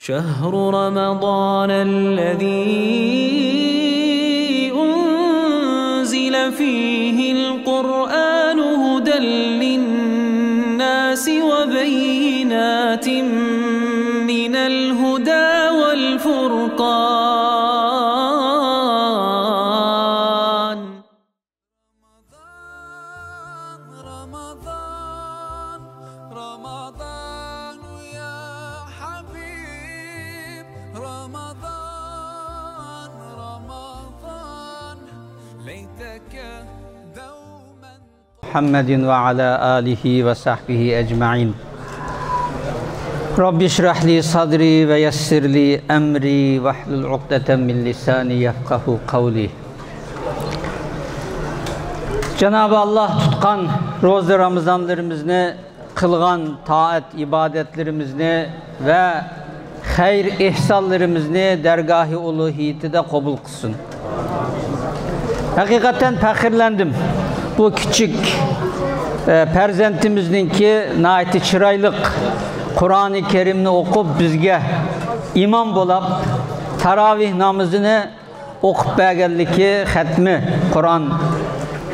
شهر رمضان الذي أنزل فيه القرآن هدى للناس وبينات من الهدى والفرقان رمضان يا حبيب رمضان ليتك دوما محمد وعلى آله وصحبه أجمعين رب اشرح لي صدري ويسر لي أمري واحلل عقدة من لساني يفقه قولي. Cenab-ı Allah tutkan roza Ramazanlarımızı, kılgan taat ibadetlerimizni ve hayır ihsanlarımızı dergâh-ı uluhiyetinde kabul kılsın. Hakikaten fakirlendim. Bu küçük perzentimizdeki naiti çıraylık Kur'an-ı Kerim'ni okup bizge imam bolup taravih namazını okup bergenliki hatmi Kur'an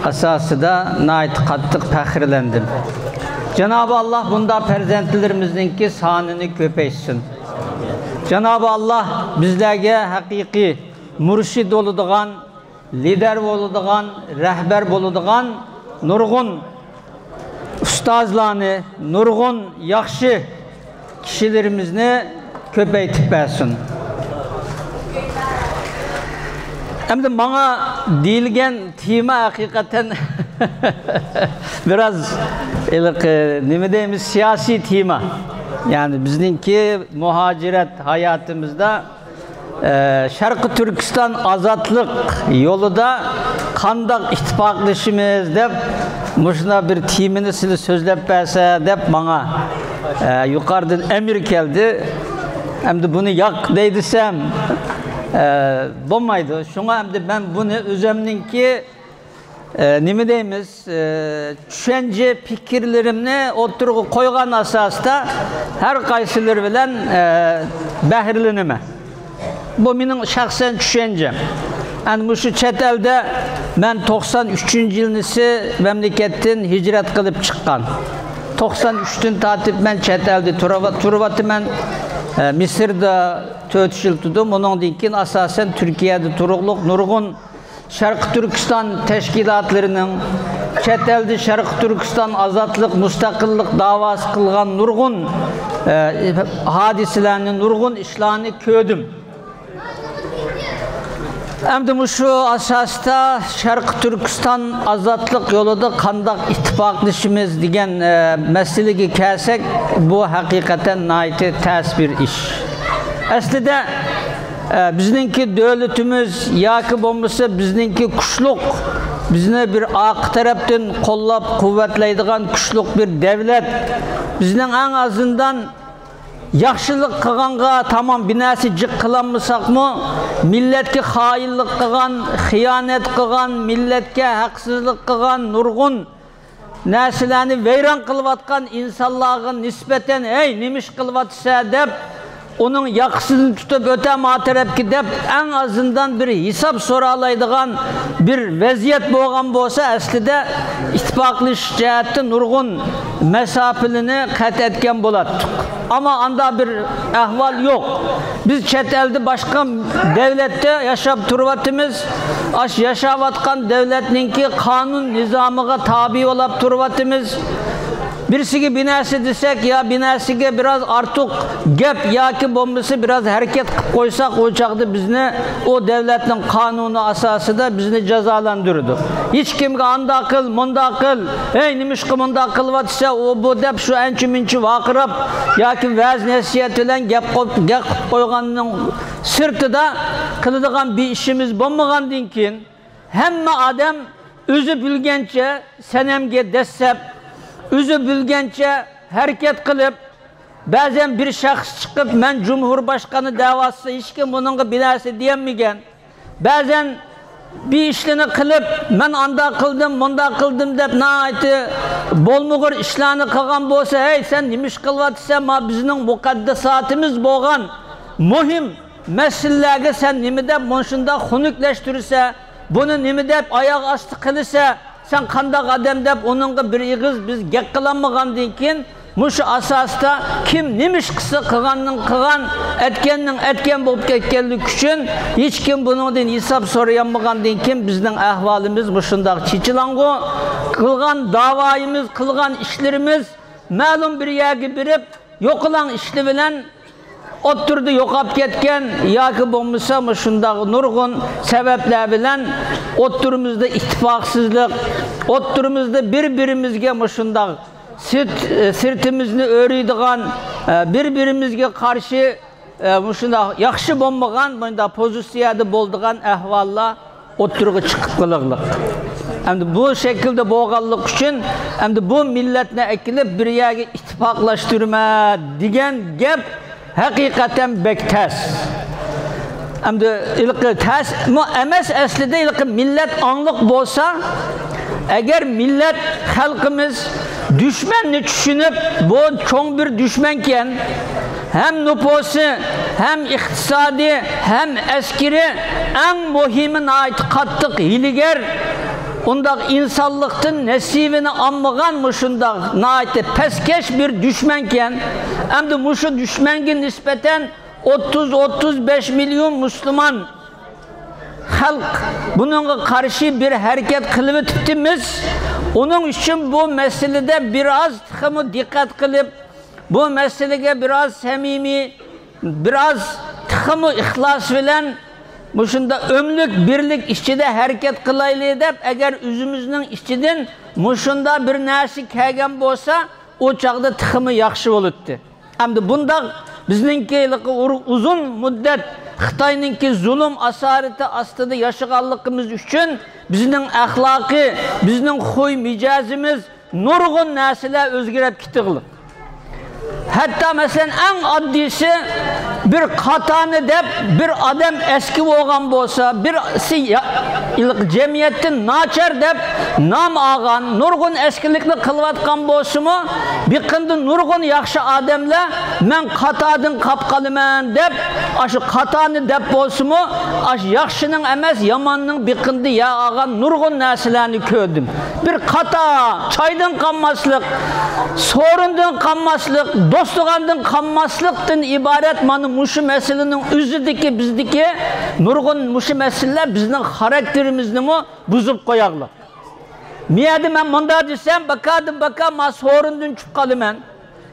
asası da nait kattık fakirlendim. Cenab-ı Allah bunda perzentlerimizdeki sanını köpeysin. Cenab-ı Allah bizlerge hakiki mürşid oluduğun, lider oluduğun, rehber oluduğun nurgun ustazlarını, nurgun yakşı kişilerimizni köpeytip versin. Hem de bana değilgen tema hakikaten biraz ne diyeyim siyasi tema. Yani bizimki muhaciret hayatımızda Şarkı Türkistan azatlık yolu da kandak ittifaklaşımız deyip muşuna bir timini sizi sözlep verse deyip bana yukarıdan emir geldi. Hem de bunu yak deydisem bulmaydı. Şuna hem de ben bunu özümdeki ne deyimiz düşünce fikirlerimni oturup koygan asasda her kaysileri bilen behirlenime. Bu benim şahsen düşüncem. Yani bu şu çet elde ben 93. yılnisi memleketten hicret kılıp çıkan. 93'tün tatip ben çet elde Turvat'ı ben Mısır'da 4 yıl tuttum. Onun dinkin asasen Türkiye'de turukluk nurgun Şarkı Türkistan teşkilatlarının çet elde Şarkı Türkistan azatlık, müstakillik davası kılgan nurgun hadiselerini, nurgun işlerini köydüm. Hem de şu asasta Şarkı Türkistan azatlık yolunda kandak ittifaklaşımız diyen meseleki kelsek bu hakikaten naiti ters bir iş. Aslında bizimki devletimiz yakı bombası bizimki kuşluk bizine bir ak taraftan kollap kuvvetleydiğen kuşluk bir devlet bizden en azından yaxşılık kılganğa tamam binası cık kılanmasak mı? Milletke hainlik kılgan, hıyanet kılgan, milletke haksızlık kılgan, nurgun neslerini veyran kılvatkan insanlığın nispeten ey nimiş kılvatsa deyip onun yakısını tutup öte materep gidip en azından bir hesap soralaydıgan bir vaziyet boğan bolsa aslında ittifaklış cihette nurgun mesafelerini kat etken bulattık. Ama anda bir ahval yok. Biz çet elde başka devlette yaşap turvatımız yaşavatkan devletninki kanun nizamıga tabi olap turvatımız birisi binası desek ya binası biraz artık gep yaki bombası biraz hareket koysak uçaktı bizni o devletin kanunu asası da bizni cezalandırdı. Hiç kimge anda akıl, munda akıl, hey nimiş ki munda akıl vatsa o bu dep şu ençi minçi vakırap yaki vaz nesiyet bilen gep koyganın sırtı da kılıdıgan bir işimiz bulmagan dinkin hemme adam özü bilgençe senemge dessep özü bilgençe hareket kılıp bazen bir şahıs çıkıp ben Cumhurbaşkanı davası hiç kim bunun binası diyemeyken bazen bir işlerini kılıp ben anda kıldım bunda kıldım dep naiti bolmuğur işlerini kılgan bolsa hey sen nimiş kılvatsan ma bizning mukaddesatimiz boğan muhim meselelerge sen nimi dep monşunda xunukleştirirse, bunu nimi dep ayak astı kılırsa, sen kandak adam dep onunla bir iğiz biz gek kılanmağandın keyin muşu asasda kim nimiş kısa kıganın kıgan, etkennin etken bolup ketkenlik üçün hiç kim bunun hesap sorayanmağandın keyin bizden ahvalimiz muşundaq çiçilango, kılgan davayımız, kılgan işlerimiz ma'lum bir yerge birip yokulan işli bilen oturdu yokap ketken yoki bo'lmasa muşundaq nurgun sebepler bilen oturumuzda ittifaksızlık, oturumuzda birbirimizge muşundaq sirtimizni örüydigan, birbirimizge karşı muşundaq yaxşı bo'lmagan bunda pozisiyada bo'ldigan ahvallar oturga chiqib qiliqliq. Endi bu şekilde bo'lganlik uchun endi bu millatni akilib bir yerga ittifoqlashtirma degan gap hakikaten bektes. Endi ilqi tas emas aslida ilqi millat anlık bo'lsa, eğer millet halkımız düşmanını düşünüp bu çoğun bir düşmanken hem nüfusu hem iktisadi hem askeri en muhimine ait kattık hiliger ondak insanlıktın nesibini anmagan muşundak naite peskeş bir düşmanken hem de muşu düşmangin nispeten 30-35 milyon Müslüman halk bununla karşı bir hareket kılıp tuttuğumuz onun için bu meselede biraz tıkımı dikkat kılıp bu meseleye biraz samimi biraz tıkımı ihlas bilen muşunda ömlük birlik işçide hareket kılaylı edip eğer üzümüzün işçiden muşunda bir nasi kelgen bolsa o çağda tıkımı yakşı oluttu. Hem de bunda bizninki uzun müddet Xitayninki zulüm asareti aslında yaşaganlığımız üçün bizning ahlakı, bizning huy micazimiz nurgun narsalar özgürüp gittiğilik. Hatta mesela en addisi bir katanı dep bir adam eski olgan bolsa, birisi cemiyetin naçar dep nam ağan, nurgun eskilikli kılvatkan bolsa mı, bir kındı nurgun yakşı adamla men katadın kapkalımen dep, aşı katanı dep bolsa mı, aşı yakşının emez yamanının bir kındı ya ağan nurgun narsalarını kördüm. Bir kata, çaydın kanmaslık, sorundun kanmaslık, dostluğandın kanmaslıktın ibaret manı muşu meselenin üzüdeki bizdeki nurgun muşu meseleler bizden karakterimizni mi buzup koyaklı. Miyadi ben bunda desem bakadım ma sorundun çıkalı men.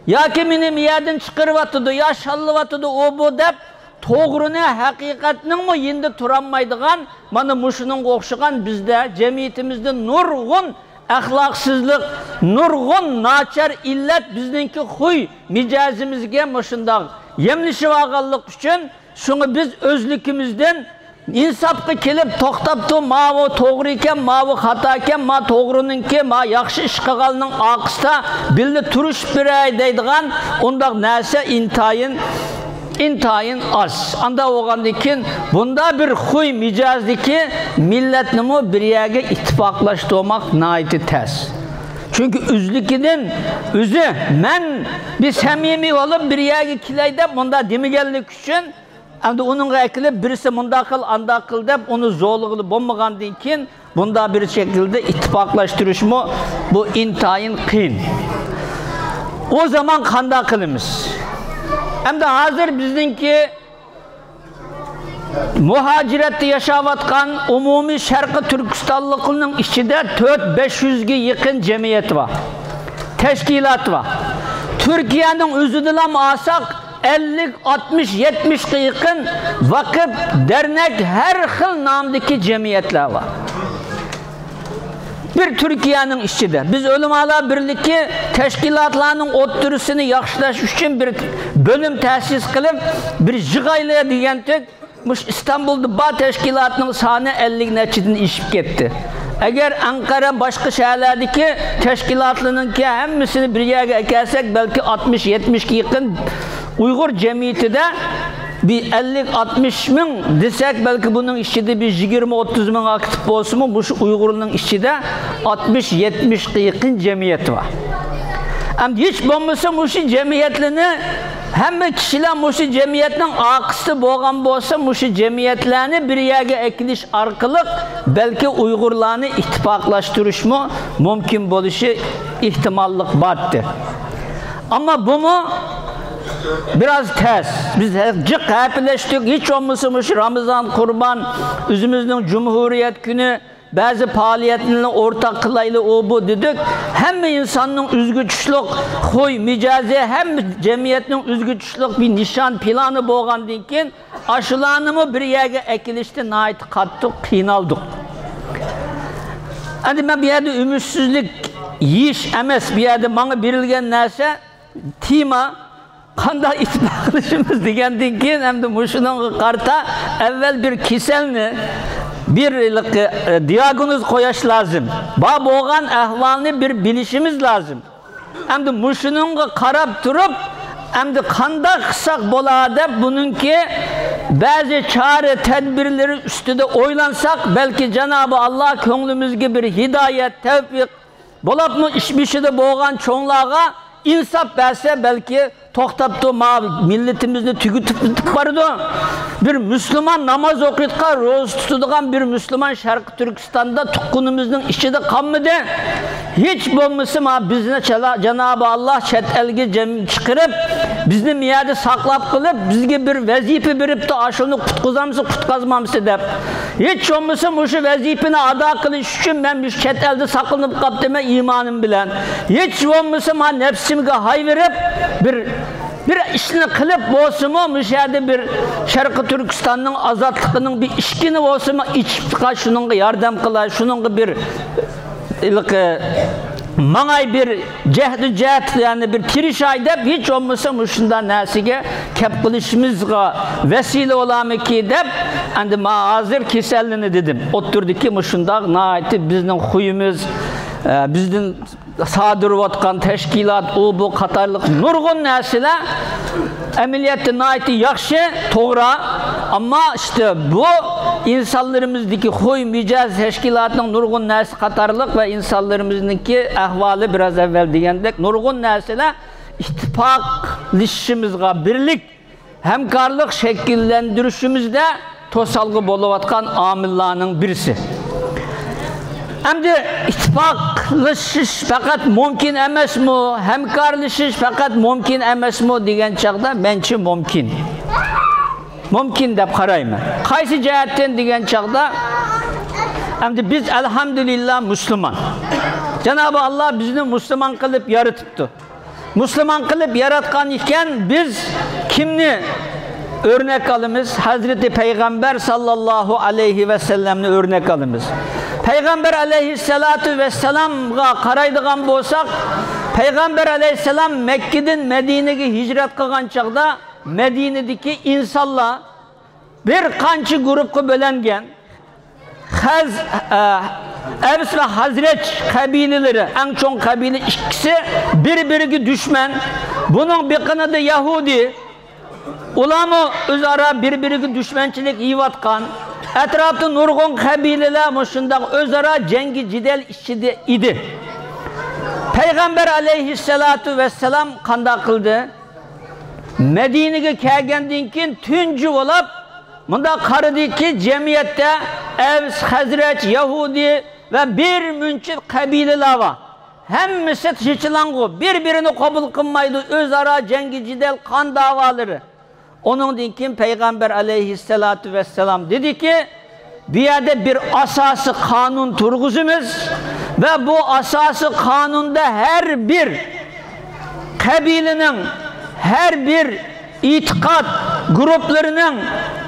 Ya kimini miyadın çıkırvatıdı, ya şallıvatıdı o bu dep toğruna hakikatinin mi yindi turanmaydıgan manı muşunun okşugan bizde cemiyetimizde nurgun ahlaksızlık, nurgun naçar illet bizninki huy micazimizge muşundaq yemlişi vağallık üçün şunu biz özlükümüzden insapkı kelip toktaptı ma o toğru iken ma o hata iken ma toğrununki ma yakşı iş kıgalının akısta bildi turuş birey deydigan ondaq nase intayin az. Anda oğandikin bunda bir huy micazdiki milletnimi bir yerge ittifaklaştı olmak naiti tez. Çünkü üzlükinin üzü men bir samimi olup bir yerge kileyde bunda demigellik için anda onunla ekilip birisi bunda akıl anda akıl deyip onu zorluğunu bombağandikin bunda bir şekilde ittifaklaştırış mı bu intayin kıyın. O zaman kanda akılımız. Hem de hazır bizninki muhacirette yaşavatkan umumi Şarkı Türkistanlıkının içinde 400-500'ge yakın cemiyet var. Teşkilat var. Türkiye'nin özüdülam alsak 50-60-70'ge yakın vakıf, dernek, her xil namdaki cemiyetler var. Bir Türkiye'nin içinde. Biz Ölümalar Birliği teşkilatlarının oturusunu yaxşılaş için bir bölüm tesis kılıp bir jigaylıya diyendik. İstanbul'da bağ teşkilatının sahne 50 neçidin işip gitti. Eğer Ankara başka şehirlerdeki teşkilatlarının ki hemmisini bir yere ekersek belki 60-70 yakın Uygur cemiyeti de bir 50-60 bin desek belki bunun içinde bir 20-30 bin aktif olsun mu bu Uygur'un içinde 60-70 yakın cemiyet var. Ama hiç olmasa bu cemiyetlerini Hamma kishilar mushu jamiyatning aqisi bo'lgan bo'lsa, mushu jamiyatlarni bir yerga ekilish orqali balki Uyg'urlarni ittifoqlashtirishmi mumkin bo'lishi ehtimollik bordir. Ammo buni biraz tez. Biz jiq gapirishdik, hech olmasa mushu Ramazon, Qurban, o'zimizning Cumhuriyet günü bazı faaliyetlerini ortak kılaylı o bu dedik. Hem insanın üzgüçlük, huy, micazi, hem cemiyetin üzgüçlük bir nişan planı boğandın ki aşılanımı bir yere ekilişte nait kattık, kıynaldık. Hadi ben bir yerde ümitsizlik yiyiş emes bir yerde bana verilgen neyse tema kanda ittifaklaşımız digendin ki hem de muşunun karta evvel bir kiselni bir diagnoz koyaş lazım. Bab oğan ahvalini bir bilişimiz lazım. Hem de muşunun karab durup hem de kanda kısak boladı bununki bazı çare tedbirleri üstüde oylansak belki Cenab-ı Allah gönlümüzge bir hidayet, tevfik bolap mı işmişi de boğan çoğunluğa insaf verse belki toktaptı milletimizni tügütüp vardı. Bir Müslüman namaz okuyutka, roz tutuduğun bir Müslüman Şarkı Türkistan'da tukkunumuzun içinde kalmadı. Hiç bulmuşsa bizne Cenab-ı Allah çet elgi çıkarıp bizni miyade saklap kılıp bizge bir vazife verip de aşını kutkuzamısı kutkazmamısı deyip hiç olmuşsa şu vazifeni ada kılış için ben çet elde saklanıp kaptığıma imanım bilen hiç olmuşsa nefsimge hay verip bir işini kılıp olsun müşahede bir Şarkı Türkistan'ın azatlığının bir işkini olsun içip şunun yardım kılar, şunun bir manay bir cehd yani bir tirişay deyip hiç olmasa şundan nesige kep kılışımızga vesile olamı ki deyip andi hazır kesellini dedim. Oturduk ki şundan naiti bizden huyumuz bizden sadır vatkan teşkilat o bu katarlık nurgun nesile emniyette naiti yakşı toğra ama işte bu insanlarımızdaki huy micaz teşkilatının nurgun nesli katarlık ve insanlarımızdaki ahvali biraz evvel diyendik nurgun nesile ittifaklaşımızga birlik hemkarlık şekillendirişimizde tosalgı boluvatkan amillarının birisi. Hem de ittifaklaşış fakat mümkün emes mi? Hemkarlaşış fakat mümkün emes mi? Diyen çağda bence mümkün. Mümkün de karayım. Kaysi cihetten diyen çağda hem de biz elhamdülillah Müslüman. Cenab-ı Allah bizni Müslüman kılıp yarattı. Müslüman kılıp yaratkan iken biz kimni örnek alımız? Hazreti Peygamber sallallahu aleyhi ve sellem'ni örnek alımız. Peygamber aleyhissalatu vesselam'a qaraydigan bolsak, Peygamber aleyhissalam Mekke'den Medine'ye hicret kılgan çağda Medine'deki insanlar bir qancha grupqa bölengen Evs ve Hazreç kabileleri, en çok kabile ikisi birbirine düşman. Bunun bir kanadı Yahudi. Ulamı özara birbirine düşmançılık yivatkan. Etrafta nurgun kabileler muşundak özara cengi cidel içinde idi. Peygamber aleyhissalatu vesselam kanda kıldı. Medine'ye kelgendiğin kin tüncü olup bunda karıdaki cemiyette Evs, Hazreç, Yahudi ve bir münçit kabileler var. Hemmisi şişilangu birbirini kabul kılmaydı özara cengi cidel kan davaları. Onun dinkin Peygamber aleyhissalatu vesselam dedi ki bir yerde bir asası kanun turguzumuz ve bu asası kanunda her bir kabilenin her bir itikat gruplarının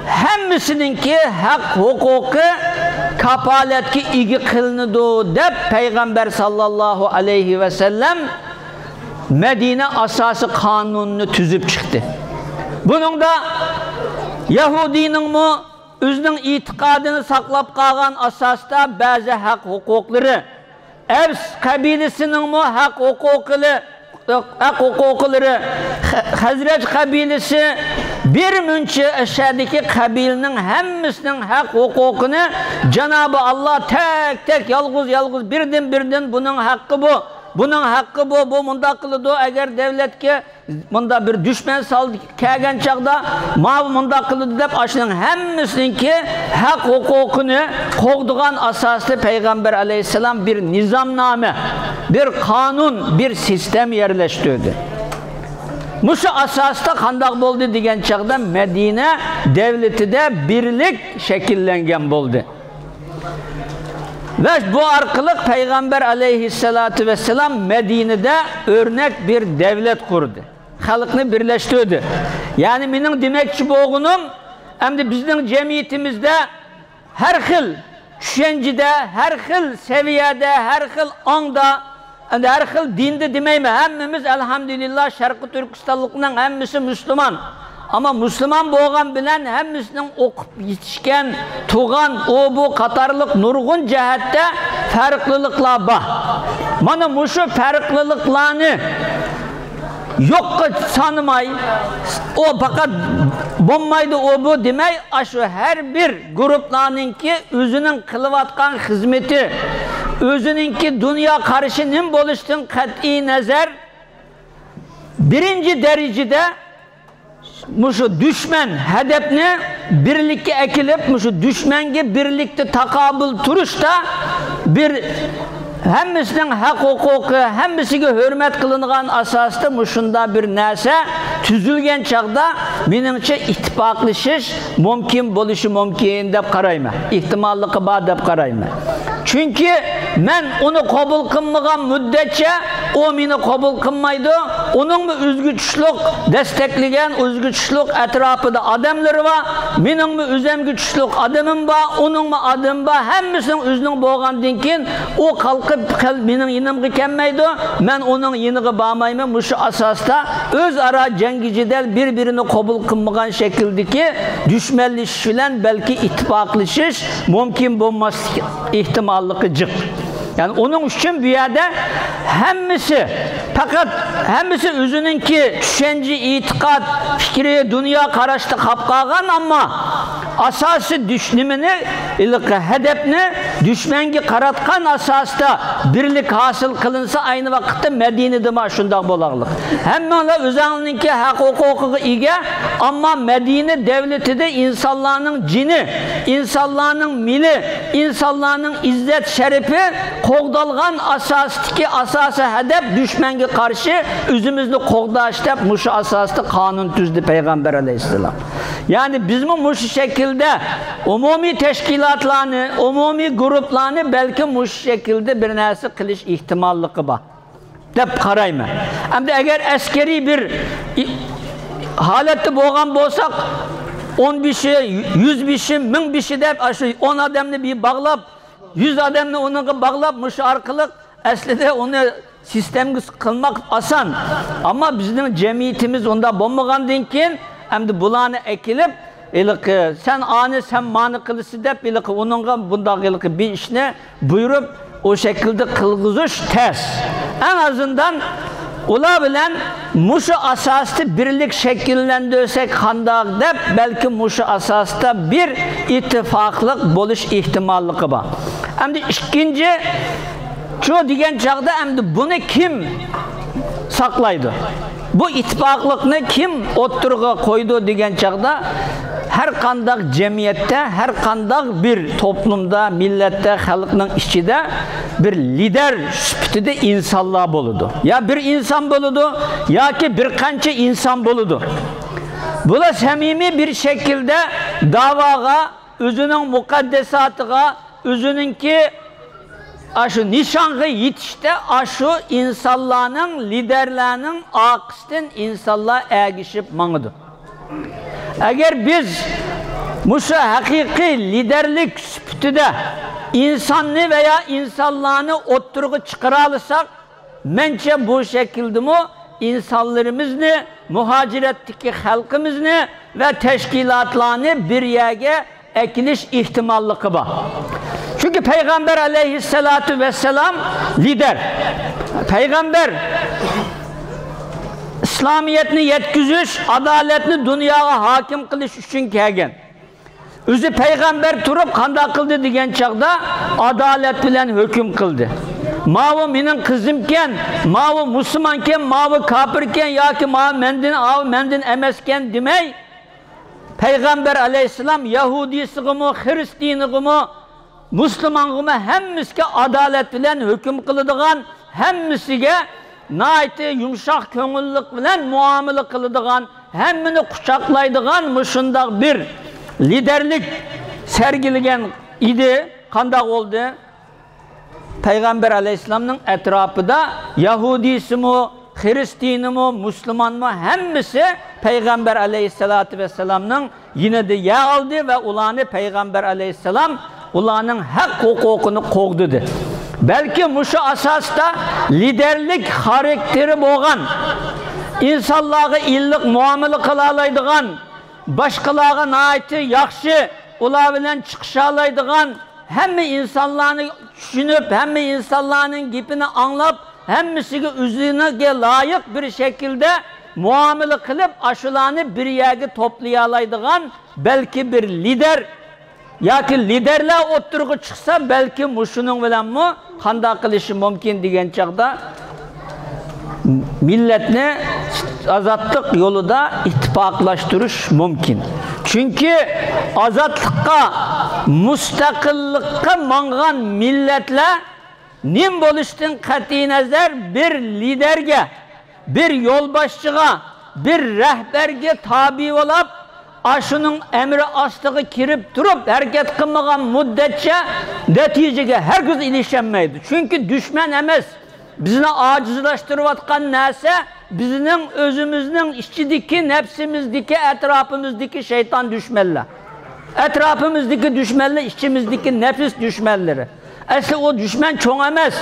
hemmisininki hak hukuku kapaletki igi kılınıdı deyip Peygamber sallallahu aleyhi ve sellem Medine asası kanununu tüzüp çıktı. Bunun da Yahudinin mu özünün itikadını saklap kalgan asasta bazı hak hukukları, Evs kabilesinin mu hak hukukları, Hazreç kabilesi bir münçe aşağıdaki kabilenin hemmisinin hak hukukunu Cenab-ı Allah tek tek yalgız birden bunun hakkı bu. bunun hakkı bu munda kılıdı. Eğer devletke munda bir düşman saldı kelgen çağda mavi munda kılıdı dep aşının hemmisininki hak hukukunu koğdugan asaslı Peygamber aleyhisselam bir nizamname, bir kanun, bir sistem yerleştirdi. Muşu asasta kandak boldu degen çağda Medine devleti de birlik şekillengen boldu. Ve bu arkalık Peygamber aleyhissalatu vesselam Medine'de örnek bir devlet kurdu. Halkını birleştirdi. Yani benim demekçi boğunum hem de bizim cemiyetimizde her hil düşüncede, her hil seviyede, her hil anda, her hil dinde demeyme. Hemmimiz elhamdülillah Şarkı Türkistanlık'ın hemmisi Müslüman. Ama Müslüman boğan bilen hemmisinin okup yetişken, tuğan, o bu katarlık nurgun cihette farklılıklar var. Bana muşu farklılıklarını yok sanmay, o fakat bombaydı o bu demey, aşı her bir gruplarınki özünün kılıvatkan hizmeti, özününki dünya karşının boluştun kat'i nazar, birinci derecede muşu düşman hedefine birlikte ekilip muşu düşmenge birlikte takabül turuşta bir hemmisinin hak hukuku hemmisine hürmet kılıngan asasda muşunda bir nese tüzülgen çağda menimçe ittifaklaşış mümkün boluşu mümkün dep karayma. İhtimallıkı ba dep karayma. Çünkü men onu kabul kılmagan müddetçe o meni kabul kılmaydı. Onun mu üzgüçlük destekleyen üzgüçlük etrafında adamları var. Benim mi üzemgüçlük adamım var. Onun mu adım var. Hemmisinin üzünün boğan dinkin o kalkıp benim yanımga kelmeydi. Men onun yanıga bağmayım. Muşu asasta öz ara cengiciler birbirini kabul kılmagan şekildeki düşmanlaşılan belki ittifaklaşış mümkün bulmaz ihtimallıkı cık. Yani onun için bir yerde hemmisi fakat hemmisi özününki düşünce, itikat, fikri, dünya karıştı kapkagan ama asası düşünümünü, hedefini düşmengi karatkan asasta birlik hasıl kılınsa aynı vakitte Medine'de maşundak bolağılık. Hem ona özününki hak hukuku ige ama Medine devleti de insanların cini, insanların mili, insanların izzet şerifi koğdalgan asastaki asası hedef düşmenge karşı üzümüzü koğdaştı muşu asaslı kanun tüzdü Peygamber aleyhisselam. Yani biz muşu şekilde umumi teşkilatlarını, umumi gruplarını belki muşu şekilde bir nesi kılış ihtimallıkı var. Dep karayma. Hem de eğer askeri bir halette boğan bolsak 10 bir şey, 100 bir şey, 1000 bir şey dep 10 adamını bir bağlap 100 adamını onu bağlapmış arkalık aslında onu sistemimiz kılmak asan ama bizim cemiyetimiz onda bombagan dinkin hem de bulanı ekilip sen ani sen mani kılısı dep onunla bunda bir işine buyurup o şekilde kılgızış ters en azından ola bilen muşu asaslı birlik şekillendirirsek kandak dep belki muşu asasta bir ittifaklık buluş ihtimallıkı var. Hem de ikinci şu diyen çağda hem de bunu kim saklaydı? Bu ittifaklıkını kim oturga koydu diyen çağda her kandak cemiyette, her kandak bir toplumda, millette, halkının içinde bir lider süpütüde insanlar buludu. Ya bir insan buludu, ya ki birkaç insan buludu. Bu da samimi bir şekilde davaga, özünün mukaddesatıga, özününki aşı nişanı yetişte aşı insanların, liderlerinin akıstin insanlar ergişip manıdı. Eğer biz muşu hakiki liderlik süpütüde insanlı veya insanlarını oturuğu çıkaralırsak mençe bu şekilde mi insanlarımızını, muhaciretteki halkımızını ve teşkilatlarını bir yere ekiliş ihtimallıkı var. Çünkü Peygamber aleyhissalatu vesselam lider. Peygamber İslamiyetini yetkizüş, adaletini dünyaya hakim kılış için kelgen. Özü Peygamber turup kanda kıldı diyen çağda adalet bilen hüküm kıldı. mavi mening qizimken, mavi musulmonken, mavi kafirken yoki mavi mendin emasken demay, Peygamber aleyhisselam Yahudiysigimi, Hristiyanigimi, Müslümanigimi hammasiga adalet bilan hukm qiladigan, hammasiga nayti yumshoq ko'ngillik bilan muomala qiladigan, hammani quchoqlaydigan mushundaq bir liderlik sergilagan idi. Qanday oldu? Peygamber aleyhisselamның etrafında Yahudisimi, Hristiyanimi, Müslümanmi hammasi Peygamber aleyhissalatu vesselamның yine de ya aldı ve ulanı Peygamber aleyhisselam ulanın hak hukukunu qoğdudu. Belki muşu asasda liderlik karakteri boğan, insanlığa illik muamele kılalaydıgan, başkalarına naiti yakşı ular bilen çıkışalaydıgan, hem insanlarını düşünüp, hem insanların gipini anlap, hemmisiga üzerine layık bir şekilde muamele kılıp aşılarını bir yere toplayalaydıgan belki bir lider, yoki liderler oturgu çıksa belki muşunun bilen mi qanday qilishi mümkün degan çağda milletni azatlık yolunda ittifaklaştırış mümkün. Çünkü azatlıkka, müstakillikka mangan milletler nim boluştun qat'i nazar bir liderge, bir yolbaşçıga, bir rehberge tabi olup aşının emri astığı kirip durup hareket kılmagan müddetçe neticege herkes ilişenmeydi. Çünkü düşman emez. Bizini acizlaştırıvatkan neyse bizinin özümüzün içindeki, nefsimizdeki, etrafımızdaki şeytan düşmeller. Etrafımızdaki düşmeller, içimizdeki nefis düşmelleri. Aslı o düşman çoğ emez.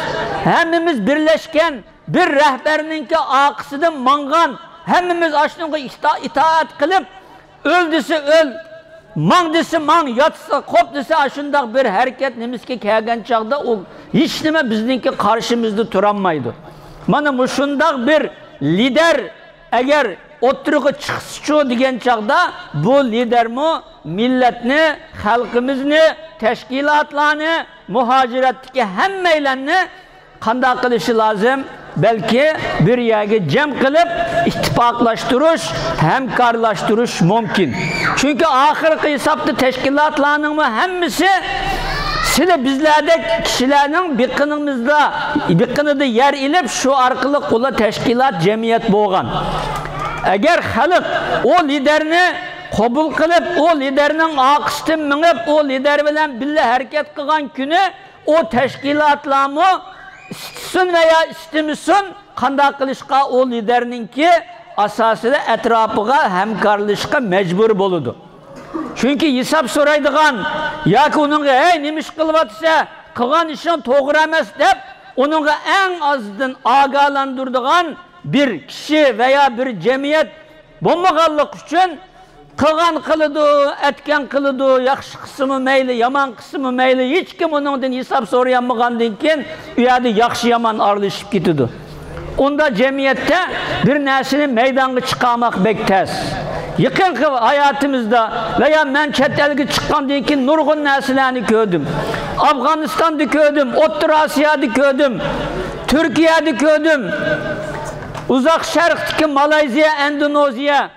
Hemimiz birleşken bir rehberininki akısıdan mangan, hemimiz aşkına itaat kılıp öldüsü öl, mangdısı mang, yatsa koptısı aşındak bir hareket nemiski kelgen çağda o hiç neme bizninki karşımızda duranmaydı. Mana bu şundak bir lider eğer oturuğu çıkışçı diyen çağda bu lider mi milletini, halkımızını, teşkilatlarını, muhaciretteki hemmeylerini qanday qilishi lazım? Belki bir yere cem kılıp ittifaklaştırış, hemkarlaştırış mümkün. Çünkü ahirki hesapta teşkilatlarının hemmisi size bizlerde kişilerin biqinida yer ilip şu arkalı kula teşkilat cemiyet boğan. Eğer halk o liderini kabul kılıp o liderinin akıştın minip o lider bilen bille hareket kılgan günü o teşkilatlarını istisin veya istemisin qanday qilishqa o liderninki asasida etrafıga hemkarlashqa mecbur boludu. Çünkü hesap soraydigan yoki onunga ey nemish qilyapsa qilgan ishing to'g'ri emas deb onunga eng azdan agalandırdigan bir kişi veya bir cemiyet bo'lmaganlik uchun qilgan qiladi, etken qiladi, yaxshi qismi mayli, yomon qismi mayli, hech kim uningdan hisob so'rayolmagandan keyin u yerda yaxshi yomon aralashib ketadi. Onda cemiyette bir narsani maydonga chiqarmoq bek tez. Yaqinqi hayatımızda veya men chet elga chiqqandan keyin nurg'un narsalarni ko'rdim. Afg'onistonda ko'rdim, O'rta Osiyoda ko'rdim, Turkiyada ko'rdim. Uzak Şark'taki Malezya, Endonezya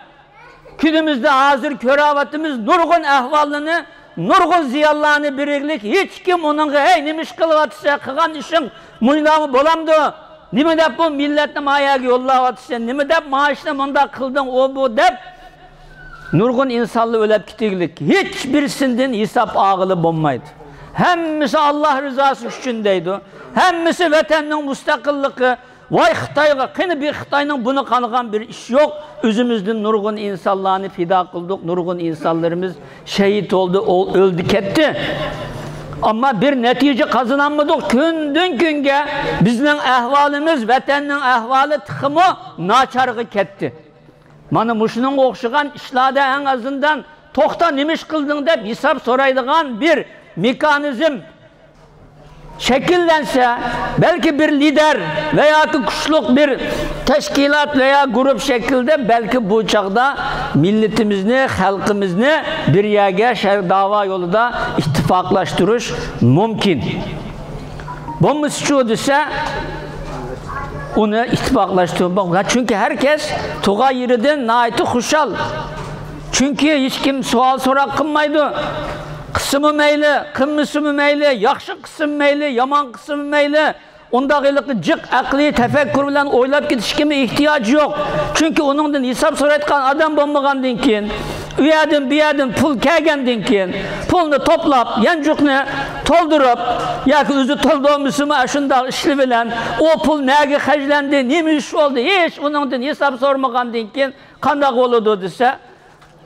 günümüzde hazır köravatımız nurgun ahvalını, nurgun ziyallarını biriklik hiç kim onun hey nemiş kılıvatsa kıgan işin muynamı bolamdı. Nime dep bu milletle ayağı yollavatsa, nime dep maaşla manda kıldın o bu dep nurgun insanlığı ölüp gitiglik. Hiçbirisinden hesap ağılı bulmaydı. Hemmisi Allah rızası üçündeydi. Hemmisi vatanın müstakilliği. Vay Xitayga, qani bir Xitayning bunu qanıgan bir iş yok. Özümüzden nurgun insanlarını fida kıldık, nurgun insanlarımız şehit oldu, öldü ketti. Ama bir netice kazanamadık. Günden günge bizning ahvalimiz, vatanning ahvali tıxımı naçargı ketti. Mana muşunun o'xshagan işlarda en azından to'xta nemish qilding deb hesap soraydigan bir mekanizm şekillense, belki bir lider veya güçlük bir teşkilat veya grup şekilde belki bu çağda milletimizni, halkımızını bir yere dava yolunda ittifaklaştırış mümkün. Bomuşçu dese onu ittifaklaştırmak. Çünkü herkes tuğa yeriden naiti huşal. Çünkü hiç kim sual sorak kılmaydı. Kısmı meyli, kımmısı meyli, yakşı kısım meyli, yaman kısım meyli. Ondaqılıqı cık akli tefekkür bilen oylap gitişkime ihtiyacı yok. Çünkü onundan hesap soraytkan adam bolmagandan keyin, üyedin biyedin pul kelgenden keyin, pulunu toplap, yancukni toldurup, yoki o'zi to'ldirmisimi shunday ishli bilan o pul nega hajlandi, nima ish bo'ldi, hech undan hesap sormagandan keyin qanday bo'ladi desa,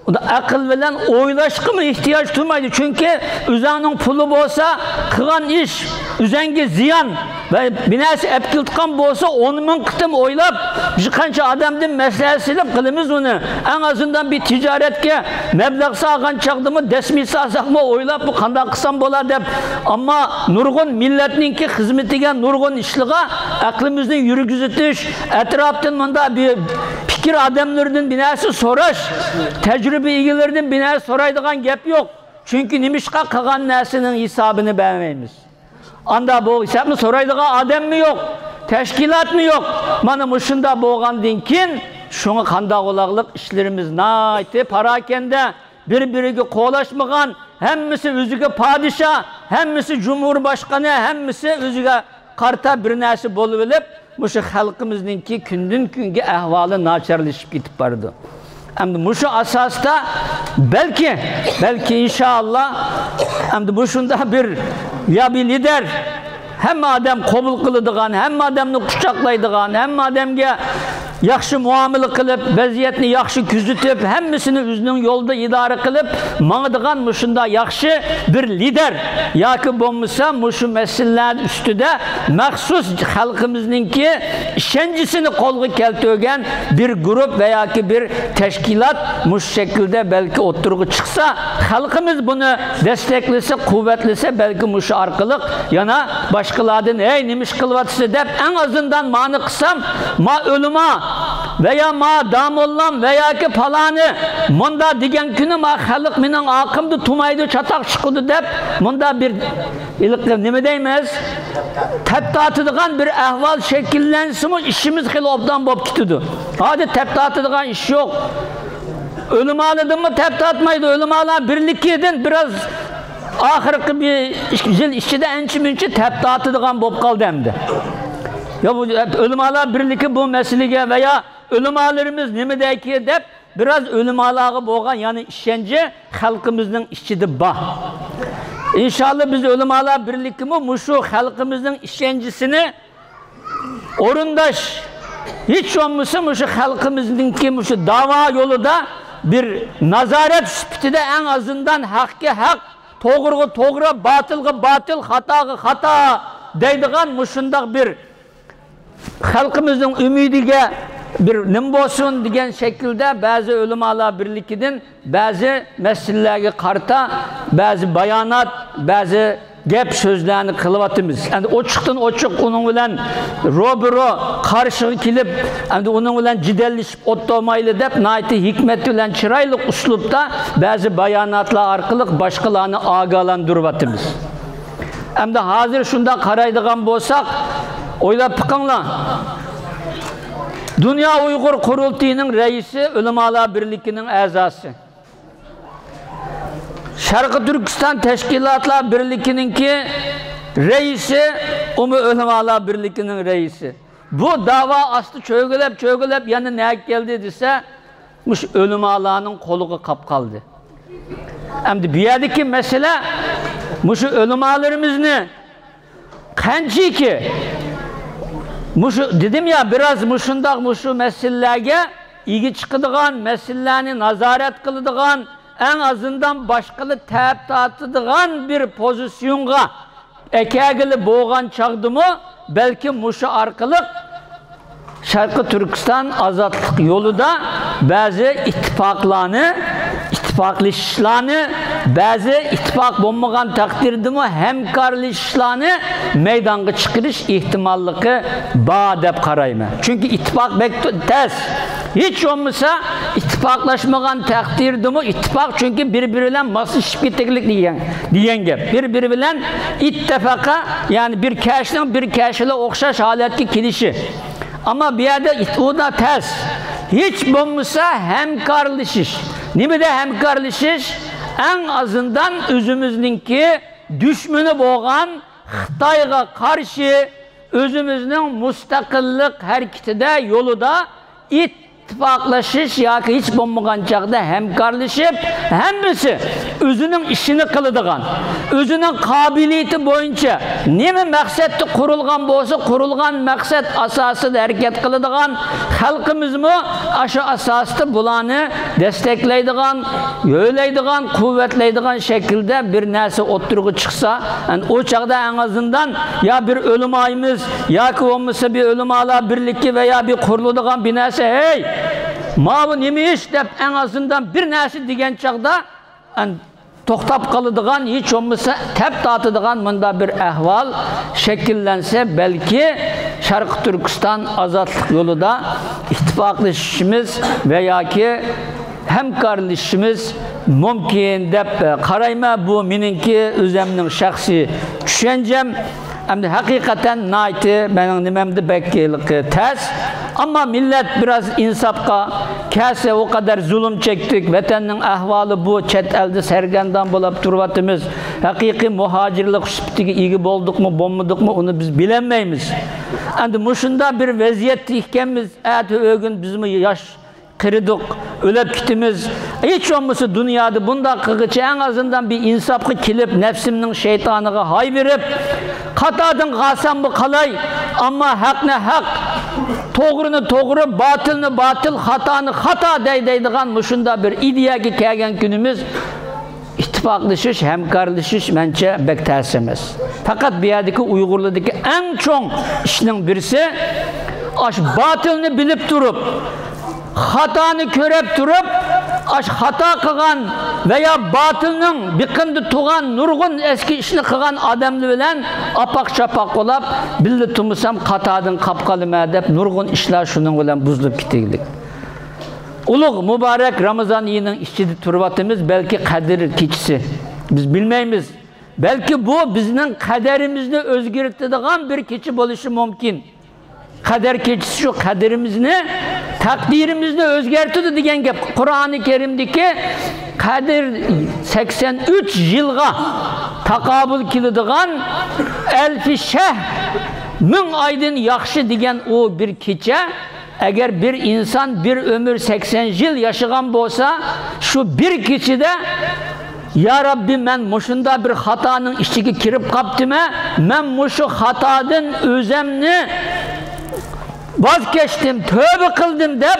o da akıl bilen oylaşkımı ihtiyaç duymaydı. Çünkü üzerinin pulu bolsa, kılan iş, üzenge ziyan ve binası epkiltkan bolsa, onun kıtım oylap, bir kança adamdın meselesiyle kılımız onu. En azından bir ticaretke meblağ sağan çaktı mı, desmi sağsak mı oylap bu kanda kısam bola dep. Ama nurgun milletninki hizmetine nurgun işliğe aklımızın yürügüzütüş, etraftan bunda bir fikir adamlarının binası soraş, tecrübe ilgilerinin binası soraydıgan gep yok. Çünkü nimişka kılan nesinin hesabını beğenmeyimiz. Anda bu hesabını soraydıgan adam mı yok, teşkilat mı yok? Bana muşunda boğan dinkin, şunu kanda olaklık işlerimiz naiti, parakende, birbirine kolaşmagan, hemmisi üzüge padişah, hemmisi cumhurbaşkanı, hemmisi üzüge karta bir nesi boluvilip, muşu halkımızınki kündün künge ehvalı naçarlaşıp gitip vardı. Hem de muşu asasta belki inşallah hem de muşunda bir ya bir lider hem adam kabul kılıdıgan, hem adamını kuşaklaydıgan, hem adamge yaxşı muamele kılıp, vaziyetini yaxşı küzütüp, hemmisini üzünün yolda idare kılıp, mağdıgan muşunda yaxşı bir lider, yakı bombasa muşu meseleler üstüde mahsus halkımızınki işencisini kolgu keltögen bir grup veya ki bir teşkilat muş şekilde belki oturuğu çıksa, halkımız bunu desteklese, kuvvetlese belki muşu arkalık yana başkalardan ey nimiş kılvatısı dep en azından manı kısam ma ölüma veya ma damollam veya ki falanı munda digen günü ma halık minin akımdı tumaydı çatak çıkıdı dep munda bir nime değmez teptatıdıgan bir ehval şekillensin işimiz hil obdan bob gitidi. Hadi teptatıdıgan iş yok. Ölüm ağladın mı teptatmaydı. Ölüm ağla birlik yedin biraz ahırkı bir yıl işçide ençi münçi teptatıdıgan bob kaldı hem de. Ya bu ölüm ağla birlik bu meseleye veya ölüm ağlarımız nime deyki dep biraz ölüm ağlağı boğan yani işkence halkımızın işçide bah. İnşallah biz ölüm ağla birlikimi muşu halkımızın işkencisini orundaş hiç olmasa muşu halkımızınki muşu dava yolu da bir nazaret süptide en azından hakkı hak, toğırgı toğra, batılgı batıl, hatağı hata deydiğen muşundak bir halkımızın ümidige bir nim bolsun diyen şekilde bazı ölüm ala birlikidin bazı meselelerge karta bazı bayanat bazı gep sözlerini kılıvatımız. Yani oçuktan oçuk onun bilen roburo karşı kilip yani onun bilen cidelleşip otlamaylı dep naiti hikmet bilen çıraylık uslupta bazı bayanatla arkalık başkalarını ağalandırvatımız. Hem de hazır şunda karaydıgan bolsak oylap bakınla. Dünya Uygur Kurultayı'nın reisi, Ulemalar Birliği'nin azası. Şarkı Türkistan Teşkilatlar Birliği'ninki reisi, Ulemalar Birliği'nin reisi. Bu dava aslı çögülep yani ne geldi dese, Ulemalar'ın kolu kapkaldı. Hem de bir yerdeki mesele, Ulemalarımız ne? Kançı ki, dedim ya biraz muşu meselelerge ilgi çıkıdığan, meselelerini nazaret kılıdığan, en azından başkalı teptatıdığan bir pozisyonga ekegili boğan çağdı mı belki muşu arkalık Şarkı Türkistan azatlık yolu da bazı ittifaklarını ittifaklaşışlarını bazı ittifak bulmagan takdirde mi hemkarlaşışlarını meydana çıkarış ihtimallığı bağ dep karayma. Çünkü ittifak tez Hiç olmasa ittifaklaşmagan takdirdi mi? İttifak çünkü birbiriyle masışıp gittiklik diyen gap. Birbiri bilen ittifaka yani bir keşinin bir keşile okşaş haletki kilişi. Ama bir yerde o da ters. Hiç olmasa hemkarlaşış. Nime de hemkarlaşış? En azından özümüzünki düşmanı boğan Xitayga karşı özümüzün müstakillik hareketide yolu da ittifaklaşış yoki hiç bo'lmagan chaqda hemkarlaşıp hemmisi özünün işini kılıdıgan, özünün kabiliyeti boyunca neme maqsadda kurulgan bolsa kurulgan maqsad asasida hareket kılıdıgan halkımız mı aşı asasda bulanı destekleydigan, yöyleydigan, kuvvetleydigan şekilde bir narsa oturuğu çıksa, yani o çağda en azından ya bir ölüm ayımız ya ki olmasa bir ölüm ala birlikki veya bir kuruluduğun bir narsa hey ma bu neme iş dep en azından bir narsa digen çağda yani toktap kalıdığan hiç olmasa tep dağıtıdığan bunda bir ahval şekillense belki Şarkı Türkistan azatlık yolu da ittifaklaşışımız veya ki hemkarlaşışımız mümkün dep karayma bu meninki özümün şahsi düşüncem. Hem de hakikaten naiti benim nimemde beklilik ters. Ama millet biraz insafka kese o kadar zulüm çektik. Vatanın ahvalı bu çet elde sergendan bulup durvatımız. Hakiki muhacirlik şüptiki iyi bolduk mu bommadık mı onu biz bilemeyimiz. Şimdi muşunda bir vaziyet ihkemiz eti ögün bizim yaş kırdık, ölüp gitimiz. Hiç olmasa dünyada bunda kıgıcı en azından bir insafı kilip nefsimnin şeytanıga hay verip katadın kasam mı kalay ama hak ne hak toğrunu toğru batılını batıl hatanı hata deydiğen muşunda bir ideyaki kelgen günümüz ittifaklaşış, hemkarlaşış bence bek ters emez. Fakat bir yerdeki Uygurlu'daki en çok işinin birisi aş batılını bilip durup hatanı körep durup aş hata kılan veya batılının bikindi tuğan nurgun eski işini kılan adamlı bilen apak çapak olap bildi tumusam hatadın kapkalı medep nurgun işler şunun bilen buzulup gitiglik. Ulug mübarek Ramazan ayının işçidi turbatımız belki kadir keçisi. Biz bilmeyimiz. Belki bu bizden kaderimizni özgürtüdüğün bir keçi buluşu mümkün. Kader keçisi şu kaderimizni, takdirimizni özgertüdü diyen gap. Kur'an-ı Kerim'deki kader 83 yılga takabül kılıdığın elfi şeh mün aydın yakşı diyen o bir keçe eğer bir insan bir ömür 80 yıl yaşayan olsa şu bir kişide ya Rabbi ben muşunda bir hatanın içine kirip kaptım ben muşu hatadan özemni vazgeçtim tövbe kıldım dep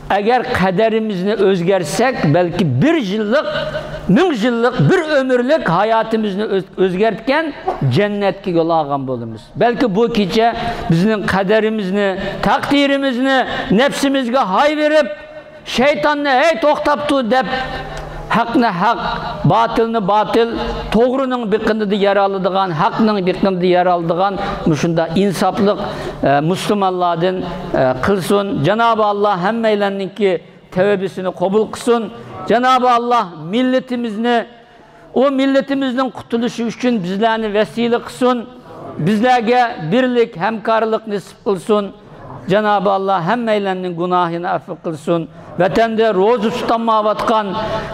eğer kaderimizni özgersek belki bir yıllık, 1000 yıllık, bir ömürlük hayatımızı özgertken cennetki yol ağam bolumuz. Belki bu gece bizim kaderimizni, takdirimizni nefsimizge hay verip şeytanla hey toktaptu dep hakni hak, batılını batıl, toğrunun bikindide yer alıdığan, hakkının bikindide yer alıdığan muşunda insaflık Müslümanlardan kılsın. Cenab-ı Allah hemmeyleninki tevbesini kabul kılsın. Cenab-ı Allah milletimizni, o milletimizin kurtuluşu için bizlerini vesile kılsın. Bizlerge birlik, hemkarlık nasip kılsın. Cenab-ı Allah hemmeylenin günahını affı kılsın. Vatanda rozu tutanmavatkan,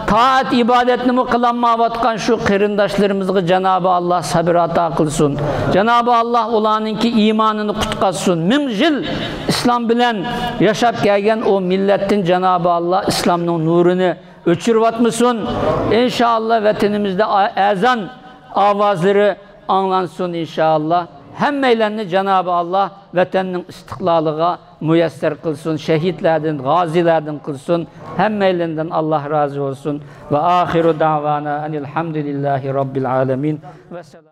taat ibadetini mi kılanmavatkan şu kırındaşlarımızı Cenab-ı Allah sabır ata kılsın. Cenab-ı Allah olanınki imanını kutkatsın. 1000 yıl İslam bilen yaşap gelgen o milletin Cenab-ı Allah İslam'ın nurunu öçürvatmışsın. İnşallah vatanımızda ezan avazları anlansın inşallah. Hemmeylerini Cenab-ı Allah vatanın istiklalığa müyesser kılsın, şehitlerden, gazilerden kılsın. Hemmeylinden Allah razı olsun. Ve ahiru davana enilhamdülillahi rabbil alemin. Ve selam.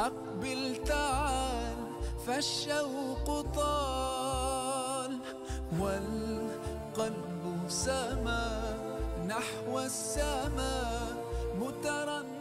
أقبل تعال فالشوق طال والقلب سما نحو السماء مترنما